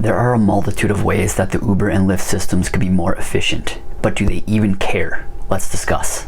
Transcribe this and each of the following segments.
There are a multitude of ways that the Uber and Lyft systems could be more efficient, but do they even care? Let's discuss.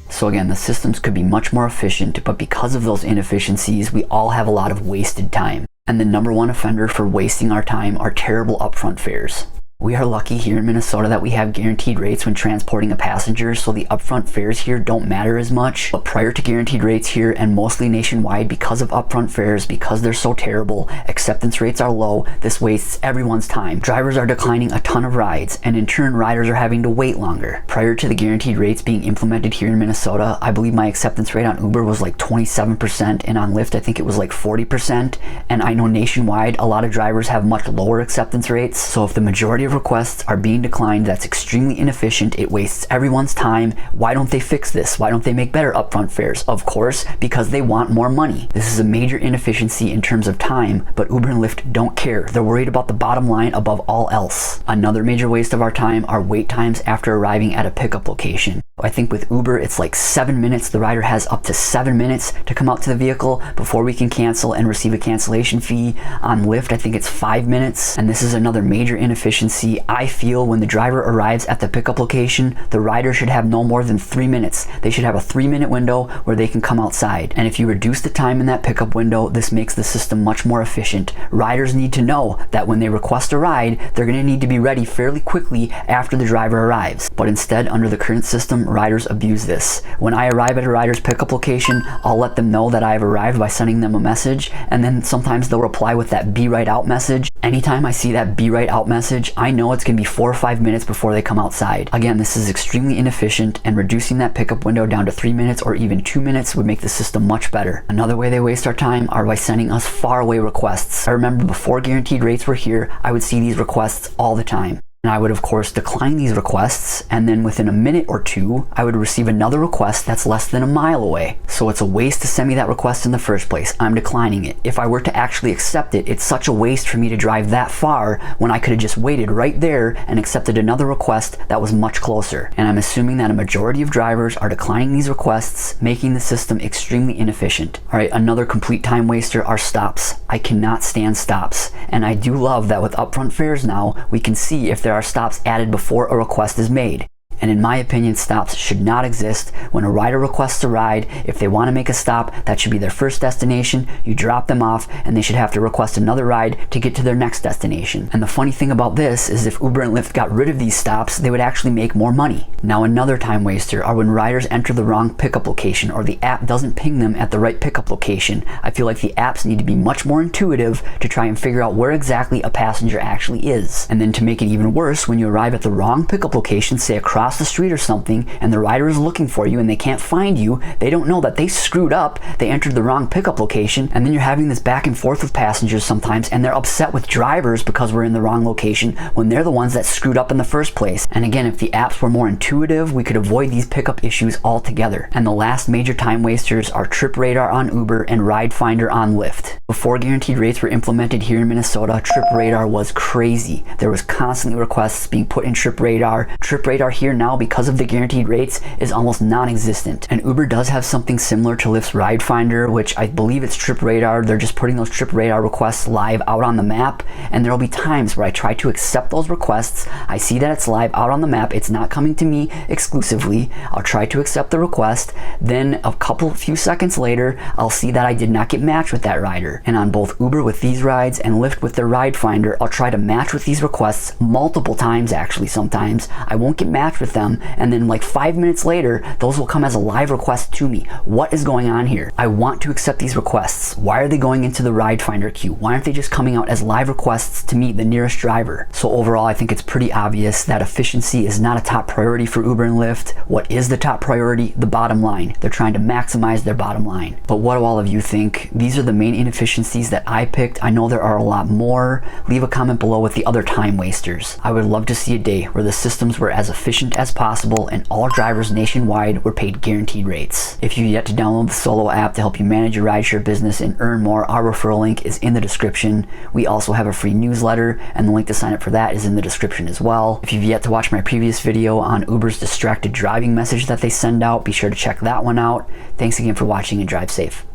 So again, the systems could be much more efficient, but because of those inefficiencies, we all have a lot of wasted time. And the number one offender for wasting our time are terrible upfront fares. We are lucky here in Minnesota that we have guaranteed rates when transporting a passenger, so the upfront fares here don't matter as much. But prior to guaranteed rates here, and mostly nationwide, because of upfront fares, because they're so terrible, acceptance rates are low, this wastes everyone's time. Drivers are declining a ton of rides, and in turn, riders are having to wait longer. Prior to the guaranteed rates being implemented here in Minnesota, I believe my acceptance rate on Uber was like 27%, and on Lyft I think it was like 40%, and I know nationwide a lot of drivers have much lower acceptance rates, so if the majority of requests are being declined, that's extremely inefficient. It wastes everyone's time. Why don't they fix this? Why don't they make better upfront fares? Of course, because they want more money. This is a major inefficiency in terms of time, but Uber and Lyft don't care. They're worried about the bottom line above all else. Another major waste of our time are wait times after arriving at a pickup location. I think with Uber, it's like 7 minutes. The rider has up to 7 minutes to come out to the vehicle before we can cancel and receive a cancellation fee. On Lyft, I think it's 5 minutes. And this is another major inefficiency. I feel when the driver arrives at the pickup location, the rider should have no more than 3 minutes. They should have a 3-minute window where they can come outside. And if you reduce the time in that pickup window, this makes the system much more efficient. Riders need to know that when they request a ride, they're going to need to be ready fairly quickly after the driver arrives. But instead, under the current system, riders abuse this. When I arrive at a rider's pickup location, I'll let them know that I have arrived by sending them a message, and then sometimes they'll reply with that "be right out" message. Anytime I see that "be right out" message, I know it's going to be 4 or 5 minutes before they come outside. Again, this is extremely inefficient, and reducing that pickup window down to 3 minutes or even 2 minutes would make the system much better. Another way they waste our time are by sending us faraway requests. I remember before guaranteed rates were here, I would see these requests all the time. And I would of course decline these requests, and then within a minute or two, I would receive another request that's less than a mile away. So it's a waste to send me that request in the first place. I'm declining it. If I were to actually accept it, it's such a waste for me to drive that far when I could have just waited right there and accepted another request that was much closer. And I'm assuming that a majority of drivers are declining these requests, making the system extremely inefficient. Alright, another complete time waster are stops. I cannot stand stops. And I do love that with upfront fares now, we can see if there are stops added before a request is made. And in my opinion, stops should not exist. When a rider requests a ride, if they want to make a stop, that should be their first destination. You drop them off, and they should have to request another ride to get to their next destination. And the funny thing about this is if Uber and Lyft got rid of these stops, they would actually make more money. Now another time waster are when riders enter the wrong pickup location, or the app doesn't ping them at the right pickup location. I feel like the apps need to be much more intuitive to try and figure out where exactly a passenger actually is. And then to make it even worse, when you arrive at the wrong pickup location, say across the street or something, and the rider is looking for you and they can't find you, they don't know that they screwed up, they entered the wrong pickup location, and then you're having this back and forth with passengers sometimes, and they're upset with drivers because we're in the wrong location when they're the ones that screwed up in the first place. And again, if the apps were more intuitive, we could avoid these pickup issues altogether. And the last major time wasters are TripRadar on Uber and RideFinder on Lyft. Before guaranteed rates were implemented here in Minnesota, TripRadar was crazy. There was constantly requests being put in TripRadar. TripRadar here now, because of the guaranteed rates, is almost non-existent. And Uber does have something similar to Lyft's RideFinder, which I believe it's TripRadar. They're just putting those TripRadar requests live out on the map, and there'll be times where I try to accept those requests. I see that it's live out on the map, it's not coming to me exclusively. I'll try to accept the request, then a few seconds later, I'll see that I did not get matched with that rider. And on both Uber with these rides and Lyft with their RideFinder, I'll try to match with these requests multiple times actually sometimes. I won't get matched with them, and then like 5 minutes later, those will come as a live request to me. What is going on here? I want to accept these requests. Why are they going into the RideFinder queue? Why aren't they just coming out as live requests to meet the nearest driver? So overall, I think it's pretty obvious that efficiency is not a top priority for Uber and Lyft. What is the top priority? The bottom line. They're trying to maximize their bottom line. But what do all of you think? These are the main inefficiencies that I picked. I know there are a lot more. Leave a comment below with the other time wasters. I would love to see a day where the systems were as efficient as possible and all drivers nationwide were paid guaranteed rates. If you've yet to download the Solo app to help you manage your rideshare business and earn more, our referral link is in the description. We also have a free newsletter, and the link to sign up for that is in the description as well. If you've yet to watch my previous video on Uber's distracted driving message that they send out, be sure to check that one out. Thanks again for watching, and drive safe.